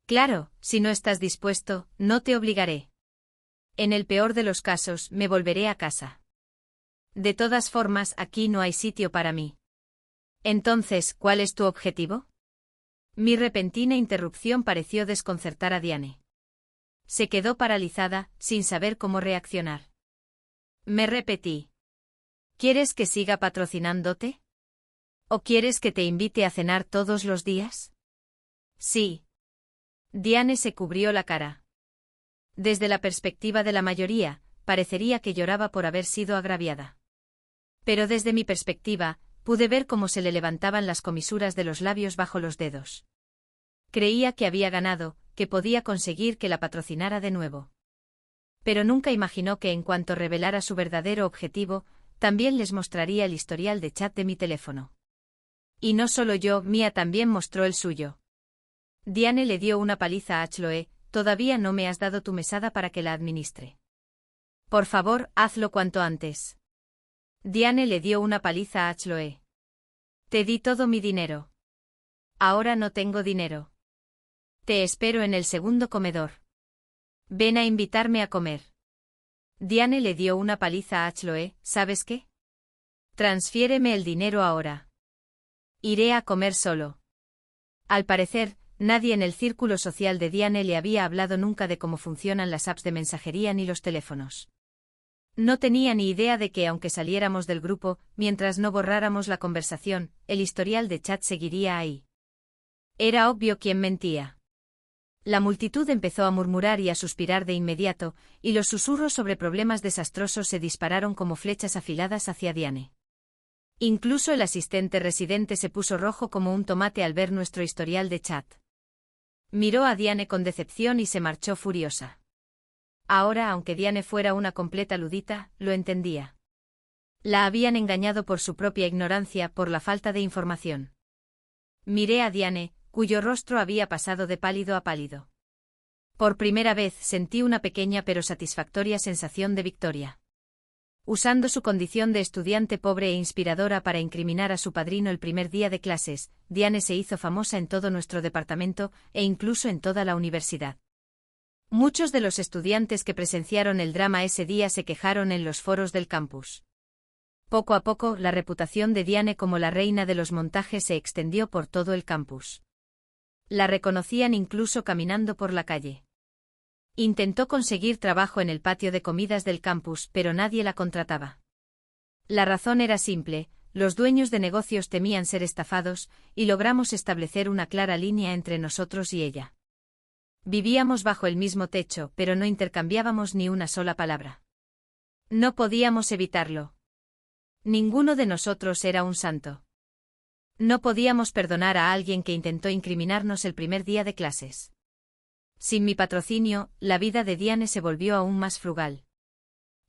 Claro, si no estás dispuesto, no te obligaré. En el peor de los casos, me volveré a casa. De todas formas, aquí no hay sitio para mí. Entonces, ¿cuál es tu objetivo? Mi repentina interrupción pareció desconcertar a Diane. Se quedó paralizada, sin saber cómo reaccionar. Me repetí. ¿Quieres que siga patrocinándote? ¿O quieres que te invite a cenar todos los días? Sí. Diane se cubrió la cara. Desde la perspectiva de la mayoría, parecería que lloraba por haber sido agraviada. Pero desde mi perspectiva, pude ver cómo se le levantaban las comisuras de los labios bajo los dedos. Creía que había ganado, que podía conseguir que la patrocinara de nuevo. Pero nunca imaginó que en cuanto revelara su verdadero objetivo, también les mostraría el historial de chat de mi teléfono. Y no solo yo, Mia también mostró el suyo. Diane le dio una paliza a Chloe, todavía no me has dado tu mesada para que la administre. Por favor, hazlo cuanto antes. Diane le dio una paliza a Chloe. Te di todo mi dinero. Ahora no tengo dinero. Te espero en el segundo comedor. Ven a invitarme a comer. Diane le dio una paliza a Chloe, ¿sabes qué? Transfiéreme el dinero ahora. Iré a comer solo. Al parecer, nadie en el círculo social de Diane le había hablado nunca de cómo funcionan las apps de mensajería ni los teléfonos. No tenía ni idea de que aunque saliéramos del grupo, mientras no borráramos la conversación, el historial de chat seguiría ahí. Era obvio quién mentía. La multitud empezó a murmurar y a suspirar de inmediato, y los susurros sobre problemas desastrosos se dispararon como flechas afiladas hacia Diane. Incluso el asistente residente se puso rojo como un tomate al ver nuestro historial de chat. Miró a Diane con decepción y se marchó furiosa. Ahora, aunque Diane fuera una completa ludita, lo entendía. La habían engañado por su propia ignorancia, por la falta de información. Miré a Diane, cuyo rostro había pasado de pálido a pálido. Por primera vez sentí una pequeña pero satisfactoria sensación de victoria. Usando su condición de estudiante pobre e inspiradora para incriminar a su padrino el primer día de clases, Diane se hizo famosa en todo nuestro departamento, e incluso en toda la universidad. Muchos de los estudiantes que presenciaron el drama ese día se quejaron en los foros del campus. Poco a poco, la reputación de Diane como la reina de los montajes se extendió por todo el campus. La reconocían incluso caminando por la calle. Intentó conseguir trabajo en el patio de comidas del campus, pero nadie la contrataba. La razón era simple: los dueños de negocios temían ser estafados, y logramos establecer una clara línea entre nosotros y ella. Vivíamos bajo el mismo techo, pero no intercambiábamos ni una sola palabra. No podíamos evitarlo. Ninguno de nosotros era un santo. No podíamos perdonar a alguien que intentó incriminarnos el primer día de clases. Sin mi patrocinio, la vida de Diane se volvió aún más frugal.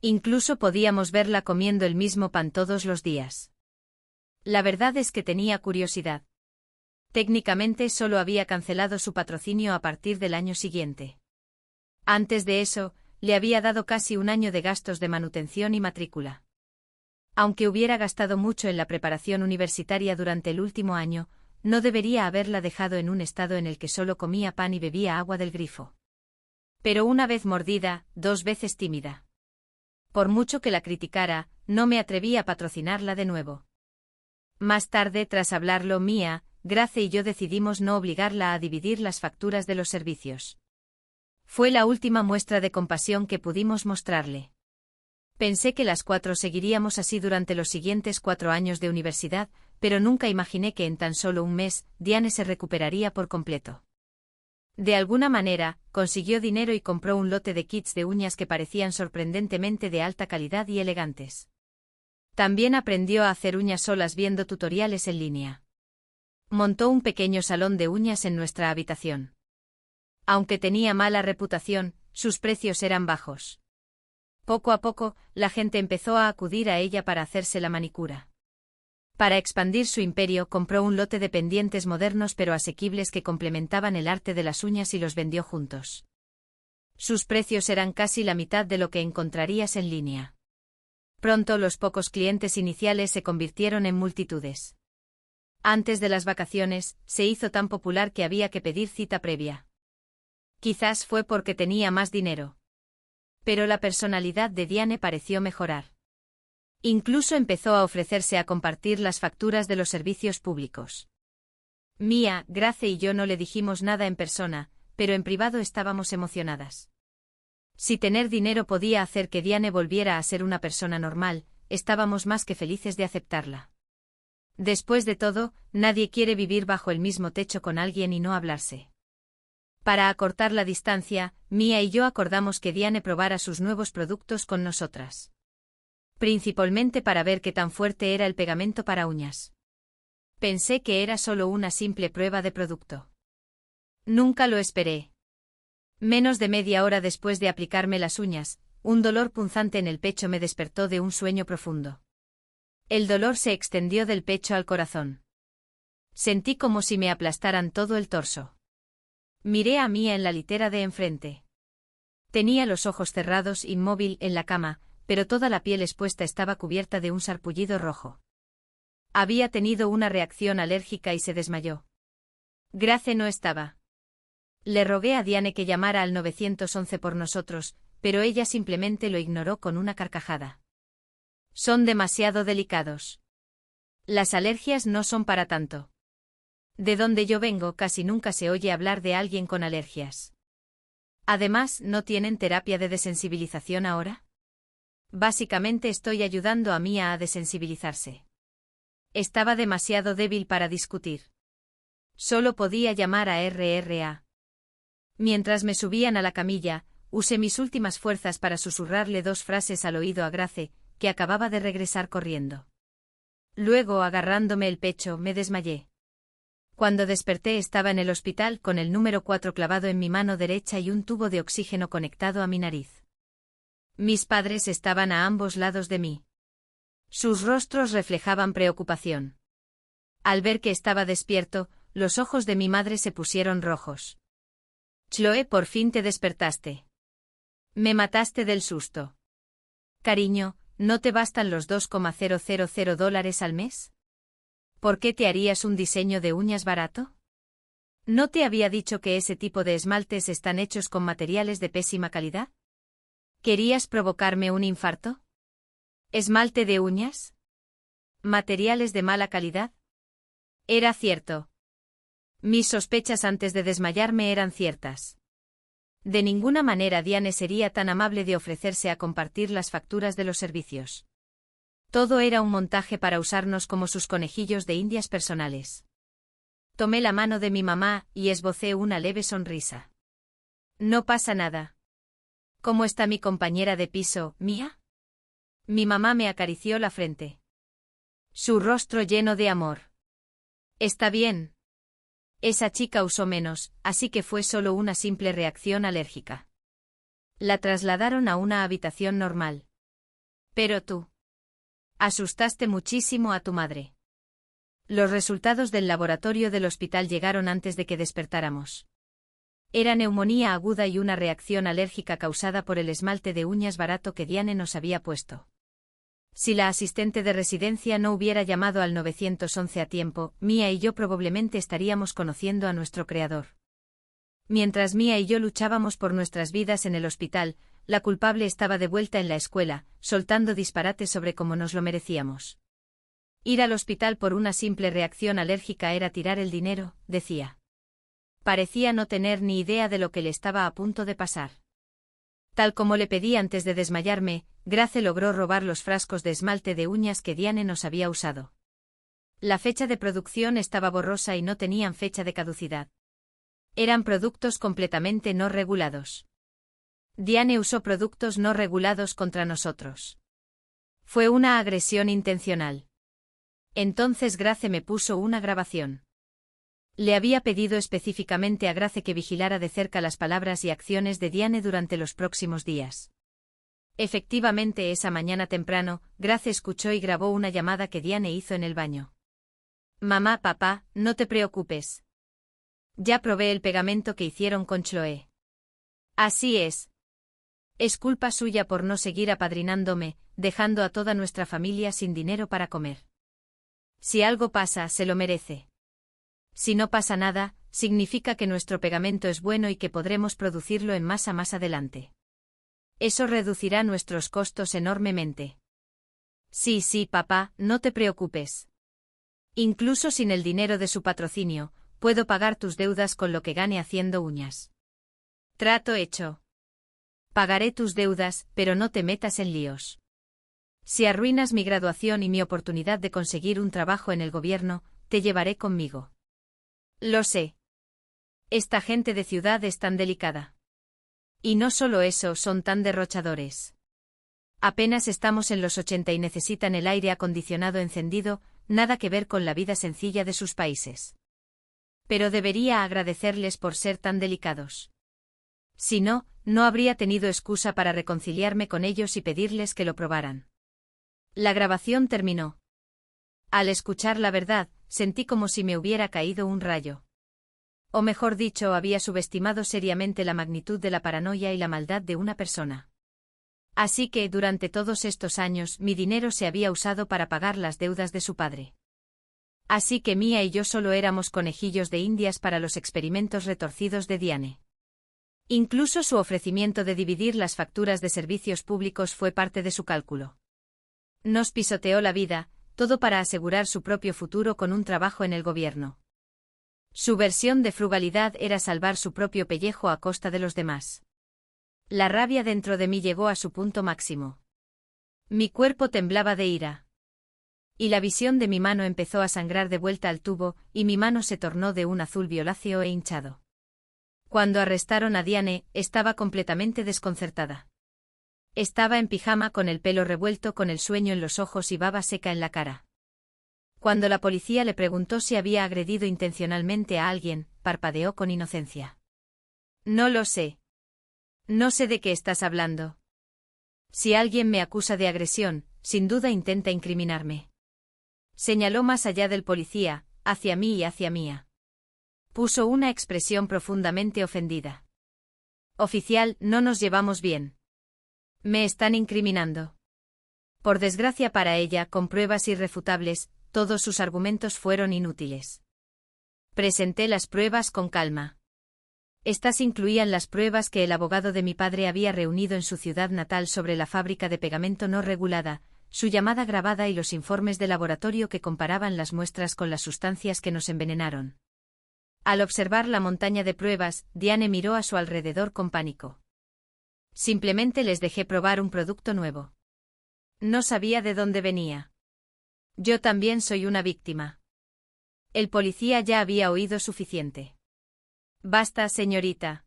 Incluso podíamos verla comiendo el mismo pan todos los días. La verdad es que tenía curiosidad. Técnicamente solo había cancelado su patrocinio a partir del año siguiente. Antes de eso, le había dado casi un año de gastos de manutención y matrícula. Aunque hubiera gastado mucho en la preparación universitaria durante el último año, no debería haberla dejado en un estado en el que solo comía pan y bebía agua del grifo. Pero una vez mordida, dos veces tímida. Por mucho que la criticara, no me atreví a patrocinarla de nuevo. Más tarde, tras hablarlo, Mia, Grace y yo decidimos no obligarla a dividir las facturas de los servicios. Fue la última muestra de compasión que pudimos mostrarle. Pensé que las 4 seguiríamos así durante los siguientes 4 años de universidad, pero nunca imaginé que en tan solo un mes, Diane se recuperaría por completo. De alguna manera, consiguió dinero y compró un lote de kits de uñas que parecían sorprendentemente de alta calidad y elegantes. También aprendió a hacer uñas solas viendo tutoriales en línea. Montó un pequeño salón de uñas en nuestra habitación. Aunque tenía mala reputación, sus precios eran bajos. Poco a poco, la gente empezó a acudir a ella para hacerse la manicura. Para expandir su imperio, compró un lote de pendientes modernos pero asequibles que complementaban el arte de las uñas y los vendió juntos. Sus precios eran casi la mitad de lo que encontrarías en línea. Pronto los pocos clientes iniciales se convirtieron en multitudes. Antes de las vacaciones, se hizo tan popular que había que pedir cita previa. Quizás fue porque tenía más dinero. Pero la personalidad de Diane pareció mejorar. Incluso empezó a ofrecerse a compartir las facturas de los servicios públicos. Mia, Grace y yo no le dijimos nada en persona, pero en privado estábamos emocionadas. Si tener dinero podía hacer que Diane volviera a ser una persona normal, estábamos más que felices de aceptarla. Después de todo, nadie quiere vivir bajo el mismo techo con alguien y no hablarse. Para acortar la distancia, Mia y yo acordamos que Diane probara sus nuevos productos con nosotras. Principalmente para ver qué tan fuerte era el pegamento para uñas. Pensé que era solo una simple prueba de producto. Nunca lo esperé. Menos de media hora después de aplicarme las uñas, un dolor punzante en el pecho me despertó de un sueño profundo. El dolor se extendió del pecho al corazón. Sentí como si me aplastaran todo el torso. Miré a Mia en la litera de enfrente. Tenía los ojos cerrados, inmóvil en la cama, pero toda la piel expuesta estaba cubierta de un sarpullido rojo. Había tenido una reacción alérgica y se desmayó. Grace no estaba. Le rogué a Diane que llamara al 911 por nosotros, pero ella simplemente lo ignoró con una carcajada. Son demasiado delicados. Las alergias no son para tanto. De donde yo vengo casi nunca se oye hablar de alguien con alergias. Además, ¿no tienen terapia de desensibilización ahora? Básicamente estoy ayudando a Mia a desensibilizarse. Estaba demasiado débil para discutir. Solo podía llamar a RRA. Mientras me subían a la camilla, usé mis últimas fuerzas para susurrarle 2 frases al oído a Grace, que acababa de regresar corriendo. Luego, agarrándome el pecho, me desmayé. Cuando desperté estaba en el hospital con el número 4 clavado en mi mano derecha y un tubo de oxígeno conectado a mi nariz. Mis padres estaban a ambos lados de mí. Sus rostros reflejaban preocupación. Al ver que estaba despierto, los ojos de mi madre se pusieron rojos. Chloe, por fin te despertaste. Me mataste del susto. Cariño, ¿no te bastan los $2,000 al mes? ¿Por qué te harías un diseño de uñas barato? ¿No te había dicho que ese tipo de esmaltes están hechos con materiales de pésima calidad? ¿Querías provocarme un infarto? ¿Esmalte de uñas? ¿Materiales de mala calidad? Era cierto. Mis sospechas antes de desmayarme eran ciertas. De ninguna manera Diane sería tan amable de ofrecerse a compartir las facturas de los servicios. Todo era un montaje para usarnos como sus conejillos de indias personales. Tomé la mano de mi mamá y esbocé una leve sonrisa. No pasa nada. ¿Cómo está mi compañera de piso, Mia? Mi mamá me acarició la frente. Su rostro lleno de amor. Está bien. Esa chica usó menos, así que fue solo una simple reacción alérgica. La trasladaron a una habitación normal. Pero tú. Asustaste muchísimo a tu madre. Los resultados del laboratorio del hospital llegaron antes de que despertáramos. Era neumonía aguda y una reacción alérgica causada por el esmalte de uñas barato que Diane nos había puesto. Si la asistente de residencia no hubiera llamado al 911 a tiempo, Mia y yo probablemente estaríamos conociendo a nuestro creador. Mientras Mia y yo luchábamos por nuestras vidas en el hospital, la culpable estaba de vuelta en la escuela, soltando disparates sobre cómo nos lo merecíamos. Ir al hospital por una simple reacción alérgica era tirar el dinero, decía. Parecía no tener ni idea de lo que le estaba a punto de pasar. Tal como le pedí antes de desmayarme, Grace logró robar los frascos de esmalte de uñas que Diane nos había usado. La fecha de producción estaba borrosa y no tenían fecha de caducidad. Eran productos completamente no regulados. Diane usó productos no regulados contra nosotros. Fue una agresión intencional. Entonces Grace me puso una grabación. Le había pedido específicamente a Grace que vigilara de cerca las palabras y acciones de Diane durante los próximos días. Efectivamente, esa mañana temprano, Grace escuchó y grabó una llamada que Diane hizo en el baño. Mamá, papá, no te preocupes. Ya probé el pegamento que hicieron con Chloe. Así es. Es culpa suya por no seguir apadrinándome, dejando a toda nuestra familia sin dinero para comer. Si algo pasa, se lo merece. Si no pasa nada, significa que nuestro pegamento es bueno y que podremos producirlo en masa más adelante. Eso reducirá nuestros costos enormemente. Sí, sí, papá, no te preocupes. Incluso sin el dinero de su patrocinio, puedo pagar tus deudas con lo que gane haciendo uñas. Trato hecho. Pagaré tus deudas, pero no te metas en líos. Si arruinas mi graduación y mi oportunidad de conseguir un trabajo en el gobierno, te llevaré conmigo. Lo sé. Esta gente de ciudad es tan delicada. Y no solo eso, son tan derrochadores. Apenas estamos en los 80 y necesitan el aire acondicionado encendido, nada que ver con la vida sencilla de sus países. Pero debería agradecerles por ser tan delicados. Si no, no habría tenido excusa para reconciliarme con ellos y pedirles que lo probaran. La grabación terminó. Al escuchar la verdad, sentí como si me hubiera caído un rayo. O mejor dicho, había subestimado seriamente la magnitud de la paranoia y la maldad de una persona. Así que, durante todos estos años, mi dinero se había usado para pagar las deudas de su padre. Así que Mia y yo solo éramos conejillos de indias para los experimentos retorcidos de Diane. Incluso su ofrecimiento de dividir las facturas de servicios públicos fue parte de su cálculo. Nos pisoteó la vida, todo para asegurar su propio futuro con un trabajo en el gobierno. Su versión de frugalidad era salvar su propio pellejo a costa de los demás. La rabia dentro de mí llegó a su punto máximo. Mi cuerpo temblaba de ira. Y la visión de mi mano empezó a sangrar de vuelta al tubo, y mi mano se tornó de un azul violáceo e hinchado. Cuando arrestaron a Diane, estaba completamente desconcertada. Estaba en pijama con el pelo revuelto, con el sueño en los ojos y baba seca en la cara. Cuando la policía le preguntó si había agredido intencionalmente a alguien, parpadeó con inocencia. No lo sé. No sé de qué estás hablando. Si alguien me acusa de agresión, sin duda intenta incriminarme. Señaló más allá del policía, hacia mí y hacia Mia. Puso una expresión profundamente ofendida. Oficial, no nos llevamos bien. Me están incriminando. Por desgracia para ella, con pruebas irrefutables, todos sus argumentos fueron inútiles. Presenté las pruebas con calma. Estas incluían las pruebas que el abogado de mi padre había reunido en su ciudad natal sobre la fábrica de pegamento no regulada, su llamada grabada y los informes de laboratorio que comparaban las muestras con las sustancias que nos envenenaron. Al observar la montaña de pruebas, Diane miró a su alrededor con pánico. Simplemente les dejé probar un producto nuevo. No sabía de dónde venía. Yo también soy una víctima. El policía ya había oído suficiente. Basta, señorita.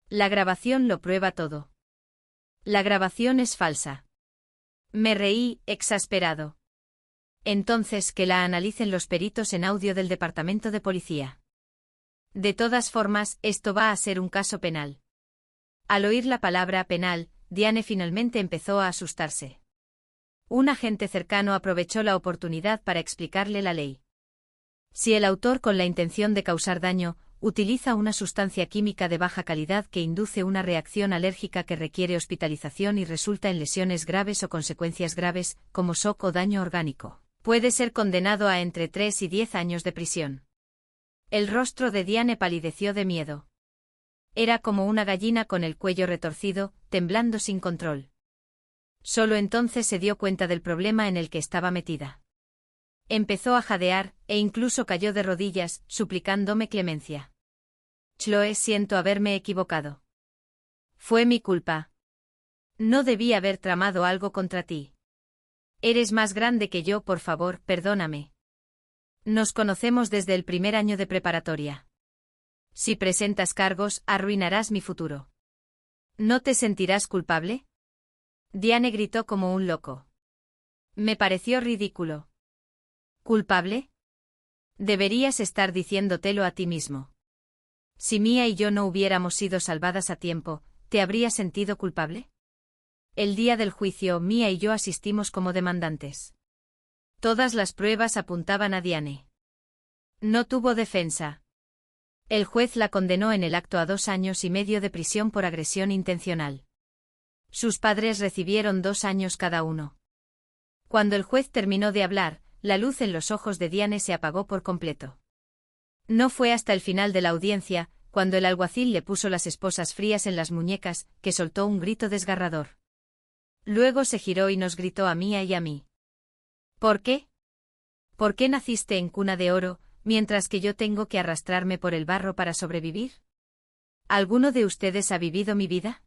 La grabación lo prueba todo. La grabación es falsa. Me reí, exasperado. Entonces que la analicen los peritos en audio del departamento de policía. De todas formas, esto va a ser un caso penal. Al oír la palabra penal, Diane finalmente empezó a asustarse. Un agente cercano aprovechó la oportunidad para explicarle la ley. Si el autor, con la intención de causar daño, utiliza una sustancia química de baja calidad que induce una reacción alérgica que requiere hospitalización y resulta en lesiones graves o consecuencias graves, como shock o daño orgánico, puede ser condenado a entre 3 y 10 años de prisión. El rostro de Diane palideció de miedo. Era como una gallina con el cuello retorcido, temblando sin control. Solo entonces se dio cuenta del problema en el que estaba metida. Empezó a jadear, e incluso cayó de rodillas, suplicándome clemencia. Chloe, siento haberme equivocado. Fue mi culpa. No debí haber tramado algo contra ti. Eres más grande que yo, por favor, perdóname. Nos conocemos desde el primer año de preparatoria. Si presentas cargos, arruinarás mi futuro. ¿No te sentirás culpable? Diane gritó como un loco. Me pareció ridículo. ¿Culpable? Deberías estar diciéndotelo a ti mismo. Si Mia y yo no hubiéramos sido salvadas a tiempo, ¿te habrías sentido culpable? El día del juicio, Mia y yo asistimos como demandantes. Todas las pruebas apuntaban a Diane. No tuvo defensa. El juez la condenó en el acto a 2 años y medio de prisión por agresión intencional. Sus padres recibieron 2 años cada uno. Cuando el juez terminó de hablar, la luz en los ojos de Diane se apagó por completo. No fue hasta el final de la audiencia, cuando el alguacil le puso las esposas frías en las muñecas, que soltó un grito desgarrador. Luego se giró y nos gritó a Mia y a mí. ¿Por qué? ¿Por qué naciste en cuna de oro, mientras que yo tengo que arrastrarme por el barro para sobrevivir? ¿Alguno de ustedes ha vivido mi vida?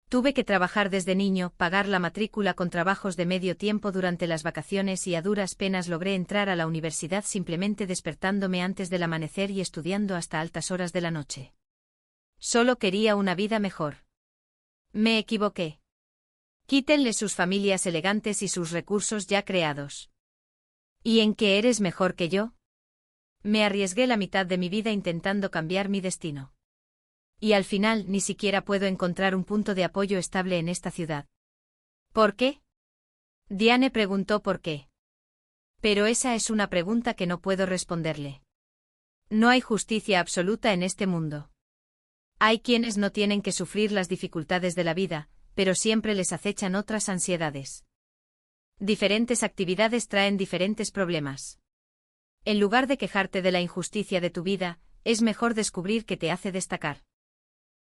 Tuve que trabajar desde niño, pagar la matrícula con trabajos de medio tiempo durante las vacaciones y a duras penas logré entrar a la universidad simplemente despertándome antes del amanecer y estudiando hasta altas horas de la noche. Solo quería una vida mejor. Me equivoqué. Quítenle sus familias elegantes y sus recursos ya creados. ¿Y en qué eres mejor que yo? Me arriesgué la mitad de mi vida intentando cambiar mi destino. Y al final ni siquiera puedo encontrar un punto de apoyo estable en esta ciudad. ¿Por qué? Diane preguntó por qué. Pero esa es una pregunta que no puedo responderle. No hay justicia absoluta en este mundo. Hay quienes no tienen que sufrir las dificultades de la vida, pero siempre les acechan otras ansiedades. Diferentes actividades traen diferentes problemas. En lugar de quejarte de la injusticia de tu vida, es mejor descubrir qué te hace destacar.